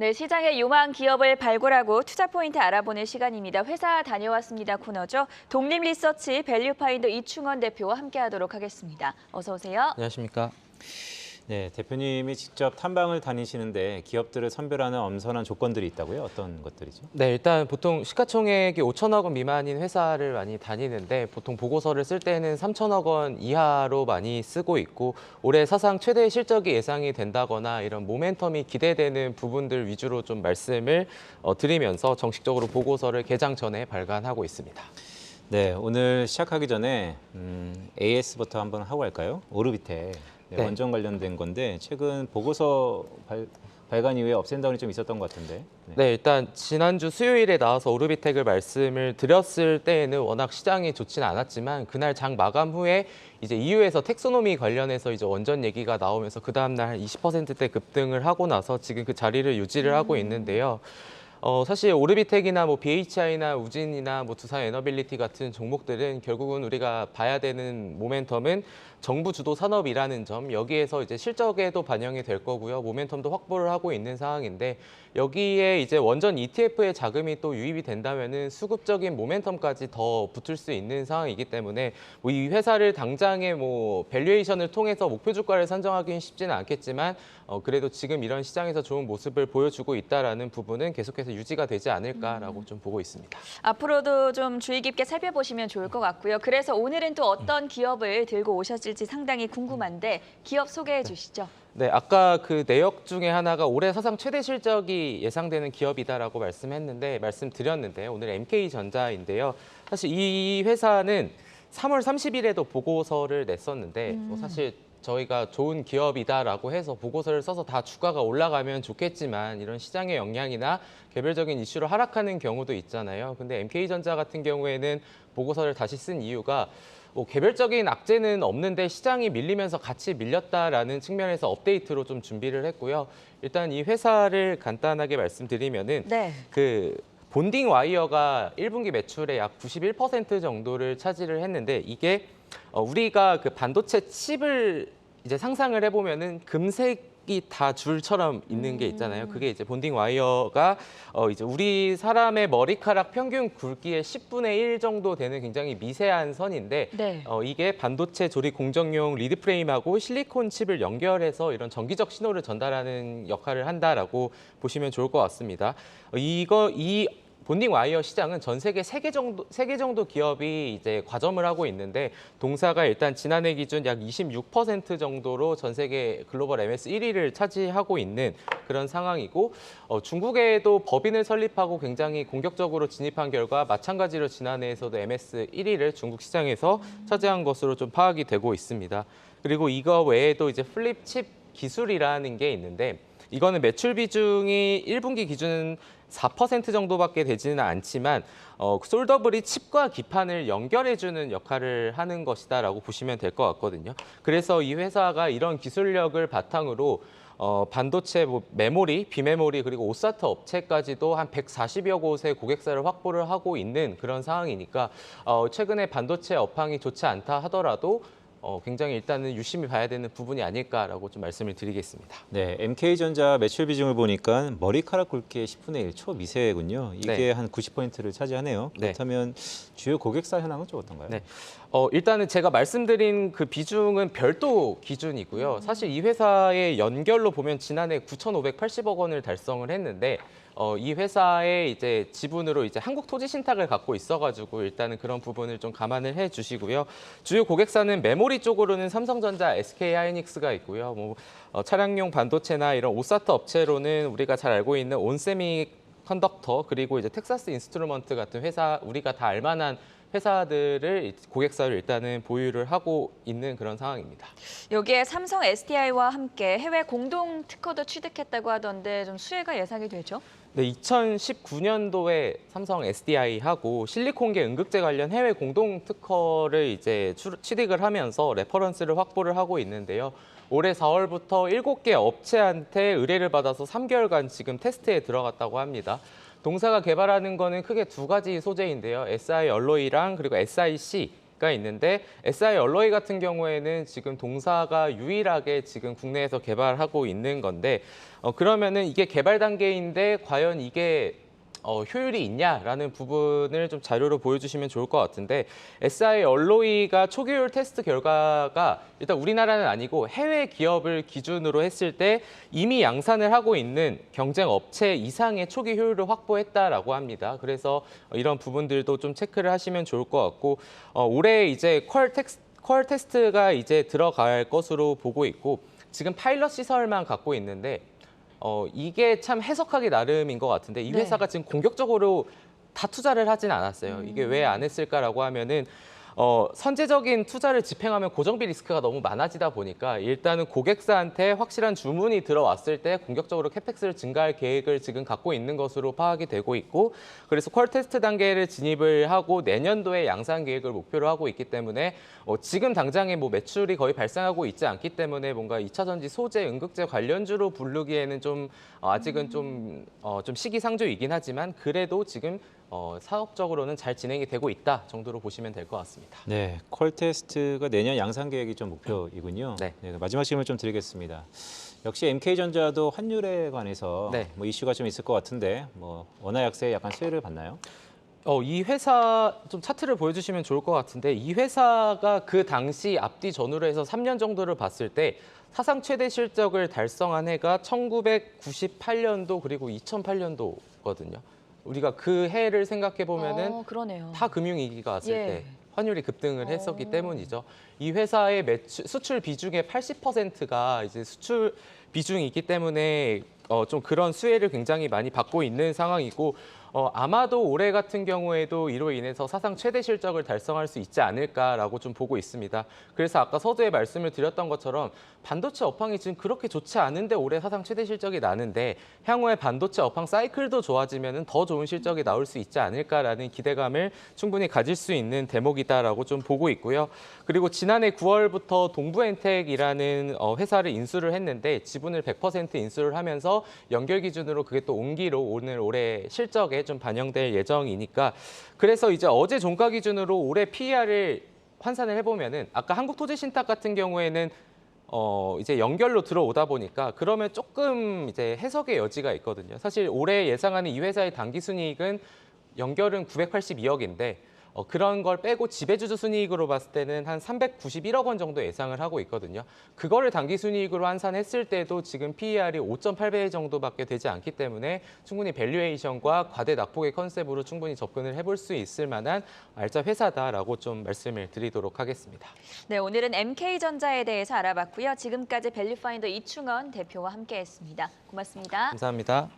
네, 시장의 유망 기업을 발굴하고 투자 포인트 알아보는 시간입니다. 회사 다녀왔습니다 코너죠. 독립리서치 밸류파인더 이충원 대표와 함께하도록 하겠습니다. 어서 오세요. 안녕하십니까? 네, 대표님이 직접 탐방을 다니시는데 기업들을 선별하는 엄선한 조건들이 있다고요? 어떤 것들이죠? 네, 일단 보통 시가총액이 5천억 원 미만인 회사를 많이 다니는데 보통 보고서를 쓸 때는 3천억 원 이하로 많이 쓰고 있고 올해 사상 최대 실적이 예상이 된다거나 이런 모멘텀이 기대되는 부분들 위주로 좀 말씀을 드리면서 정식적으로 보고서를 개장 전에 발간하고 있습니다. 네, 오늘 시작하기 전에 AS부터 한번 하고 갈까요? 오르비텍. 네, 원전 관련된 건데 최근 보고서 발간 이후에 업앤다운이 좀 있었던 것 같은데. 네, 일단 지난주 수요일에 나와서 오르비텍을 말씀을 드렸을 때에는 워낙 시장이 좋지는 않았지만 그날 장 마감 후에 이제 EU에서 텍소노미 관련해서 이제 원전 얘기가 나오면서 그 다음 날 한 20%대 급등을 하고 나서 지금 그 자리를 유지를 하고 있는데요. 사실 오르비텍이나 뭐 BHI나 우진이나 뭐 두산 에너빌리티 같은 종목들은 결국은 우리가 봐야 되는 모멘텀은 정부 주도 산업이라는 점, 여기에서 이제 실적에도 반영이 될 거고요. 모멘텀도 확보를 하고 있는 상황인데 여기에 이제 원전 ETF의 자금이 또 유입이 된다면은 수급적인 모멘텀까지 더 붙을 수 있는 상황이기 때문에 뭐 이 회사를 당장에 뭐 밸류에이션을 통해서 목표 주가를 산정하기는 쉽지는 않겠지만 그래도 지금 이런 시장에서 좋은 모습을 보여주고 있다라는 부분은 계속해서 유지가 되지 않을까라고 좀 보고 있습니다. 앞으로도 좀 주의 깊게 살펴보시면 좋을 것 같고요. 그래서 오늘은 또 어떤 기업을 들고 오셨을지 상당히 궁금한데 기업 소개해 주시죠. 네, 아까 그 내역 중에 하나가 올해 사상 최대 실적이 예상되는 기업이다라고 말씀드렸는데 오늘 MK전자인데요. 사실 이 회사는 3월 30일에도 보고서를 냈었는데 사실 저희가 좋은 기업이다라고 해서 보고서를 써서 다 주가가 올라가면 좋겠지만 이런 시장의 영향이나 개별적인 이슈로 하락하는 경우도 있잖아요. 근데 MK전자 같은 경우에는 보고서를 다시 쓴 이유가 뭐 개별적인 악재는 없는데 시장이 밀리면서 같이 밀렸다라는 측면에서 업데이트로 좀 준비를 했고요. 일단 이 회사를 간단하게 말씀드리면은 네. 그 본딩 와이어가 1분기 매출의 약 91% 정도를 차지를 했는데 이게 우리가 그 반도체 칩을 이제 상상을 해보면은 금색이 다 줄처럼 있는 게 있잖아요. 그게 이제 본딩 와이어가 이제 우리 사람의 머리카락 평균 굵기의 10분의 1 정도 되는 굉장히 미세한 선인데 네. 이게 반도체 조립 공정용 리드 프레임하고 실리콘 칩을 연결해서 이런 전기적 신호를 전달하는 역할을 한다라고 보시면 좋을 것 같습니다. 이 본딩 와이어 시장은 전 세계 3개 정도 기업이 이제 과점을 하고 있는데 동사가 일단 지난해 기준 약 26% 정도로 전 세계 글로벌 MS 1위를 차지하고 있는 그런 상황이고 중국에도 법인을 설립하고 굉장히 공격적으로 진입한 결과 마찬가지로 지난해에서도 MS 1위를 중국 시장에서 차지한 것으로 좀 파악이 되고 있습니다. 그리고 이거 외에도 이제 플립 칩 기술이라는 게 있는데 이거는 매출 비중이 1분기 기준 4% 정도밖에 되지는 않지만 솔더블이 칩과 기판을 연결해주는 역할을 하는 것이다라고 보시면 될 것 같거든요. 그래서 이 회사가 이런 기술력을 바탕으로 반도체 메모리, 비메모리 그리고 오사트 업체까지도 한 140여 곳의 고객사를 확보를 하고 있는 그런 상황이니까 최근에 반도체 업황이 좋지 않다 하더라도 굉장히 일단은 유심히 봐야 되는 부분이 아닐까라고 좀 말씀을 드리겠습니다. 네, MK전자 매출 비중을 보니까 머리카락 굵기의 10분의 1, 초미세군요. 이게 네. 한 90%를 차지하네요. 네. 그렇다면 주요 고객사 현황은 좀 어떤가요? 네. 일단은 제가 말씀드린 그 비중은 별도 기준이고요. 사실 이 회사의 연결로 보면 지난해 9,580억 원을 달성을 했는데 이 회사의 이제 지분으로 이제 한국 토지 신탁을 갖고 있어가지고 일단은 그런 부분을 좀 감안을 해주시고요. 주요 고객사는 메모리 쪽으로는 삼성전자, SK하이닉스가 있고요. 뭐 차량용 반도체나 이런 오사트 업체로는 우리가 잘 알고 있는 온세미 컨덕터 그리고 이제 텍사스 인스트루먼트 같은 회사 우리가 다 알만한 회사들을 고객사를 일단은 보유를 하고 있는 그런 상황입니다. 여기에 삼성 SDI와 함께 해외 공동 특허도 취득했다고 하던데 좀 수혜가 예상이 되죠? 네, 2019년도에 삼성 SDI하고 실리콘계 응급제 관련 해외 공동 특허를 이제 취득을 하면서 레퍼런스를 확보를 하고 있는데요. 올해 4월부터 7개 업체한테 의뢰를 받아서 3개월간 지금 테스트에 들어갔다고 합니다. 동사가 개발하는 거는 크게 두 가지 소재인데요. SI 얼로이랑 그리고 SIC 가 있는데 SI 얼로이 같은 경우에는 지금 동사가 유일하게 지금 국내에서 개발하고 있는 건데 그러면은 이게 개발 단계인데 과연 이게 효율이 있냐라는 부분을 좀 자료로 보여주시면 좋을 것 같은데 SI 얼로이가 초기 효율 테스트 결과가 일단 우리나라는 아니고 해외 기업을 기준으로 했을 때 이미 양산을 하고 있는 경쟁 업체 이상의 초기 효율을 확보했다라고 합니다. 그래서 이런 부분들도 좀 체크를 하시면 좋을 것 같고 올해 이제 퀄 테스트가 이제 들어갈 것으로 보고 있고 지금 파일럿 시설만 갖고 있는데 이게 참 해석하기 나름인 것 같은데 이 회사가 지금 공격적으로 다 투자를 하진 않았어요. 이게 왜 안 했을까라고 하면은 선제적인 투자를 집행하면 고정비 리스크가 너무 많아지다 보니까 일단은 고객사한테 확실한 주문이 들어왔을 때 공격적으로 캐펙스를 증가할 계획을 지금 갖고 있는 것으로 파악이 되고 있고 그래서 퀄 테스트 단계를 진입을 하고 내년도에 양산 계획을 목표로 하고 있기 때문에 지금 당장에 뭐 매출이 거의 발생하고 있지 않기 때문에 뭔가 2차 전지 소재, 응급제 관련주로 부르기에는 좀 아직은 좀 시기상조이긴 하지만 그래도 지금 사업적으로는 잘 진행이 되고 있다 정도로 보시면 될 것 같습니다. 네, 퀄 테스트가 내년 양산 계획이 좀 목표이군요. 네. 네, 마지막 질문 좀 드리겠습니다. 역시 MK전자도 환율에 관해서 네. 뭐 이슈가 좀 있을 것 같은데 뭐 원화 약세에 약간 수혜를 받나요? 이 회사 좀 차트를 보여주시면 좋을 것 같은데 이 회사가 그 당시 앞뒤 전후로 해서 3년 정도를 봤을 때 사상 최대 실적을 달성한 해가 1998년도 그리고 2008년도거든요. 우리가 그 해를 생각해 보면은 그러네요. 타 금융위기가 왔을 예. 때 환율이 급등을 했었기 때문이죠. 이 회사의 수출 비중의 80%가 이제 수출 비중이 있기 때문에 좀 그런 수혜를 굉장히 많이 받고 있는 상황이고 아마도 올해 같은 경우에도 이로 인해서 사상 최대 실적을 달성할 수 있지 않을까라고 좀 보고 있습니다. 그래서 아까 서두에 말씀을 드렸던 것처럼 반도체 업황이 지금 그렇게 좋지 않은데 올해 사상 최대 실적이 나는데 향후에 반도체 업황 사이클도 좋아지면 더 좋은 실적이 나올 수 있지 않을까라는 기대감을 충분히 가질 수 있는 대목이다라고 좀 보고 있고요. 그리고 지난해 9월부터 동부엔텍이라는 회사를 인수를 했는데 지분을 100% 인수를 하면서 연결 기준으로 그게 또 온기로 오늘 올해 실적에 좀 반영될 예정이니까 그래서 이제 어제 종가 기준으로 올해 PER을 환산을 해보면은 아까 한국토지신탁 같은 경우에는 이제 연결로 들어오다 보니까 그러면 조금 이제 해석의 여지가 있거든요. 사실 올해 예상하는 이 회사의 당기순이익은 연결은 982억인데 그런 걸 빼고 지배주주 순이익으로 봤을 때는 한 391억 원 정도 예상을 하고 있거든요. 그거를 당기순이익으로 환산했을 때도 지금 PER이 5.8배 정도밖에 되지 않기 때문에 충분히 밸류에이션과 과대 낙폭의 컨셉으로 충분히 접근을 해볼 수 있을 만한 알짜 회사다라고 좀 말씀을 드리도록 하겠습니다. 네, 오늘은 MK전자에 대해서 알아봤고요. 지금까지 밸류파인더 이충원 대표와 함께했습니다. 고맙습니다. 감사합니다.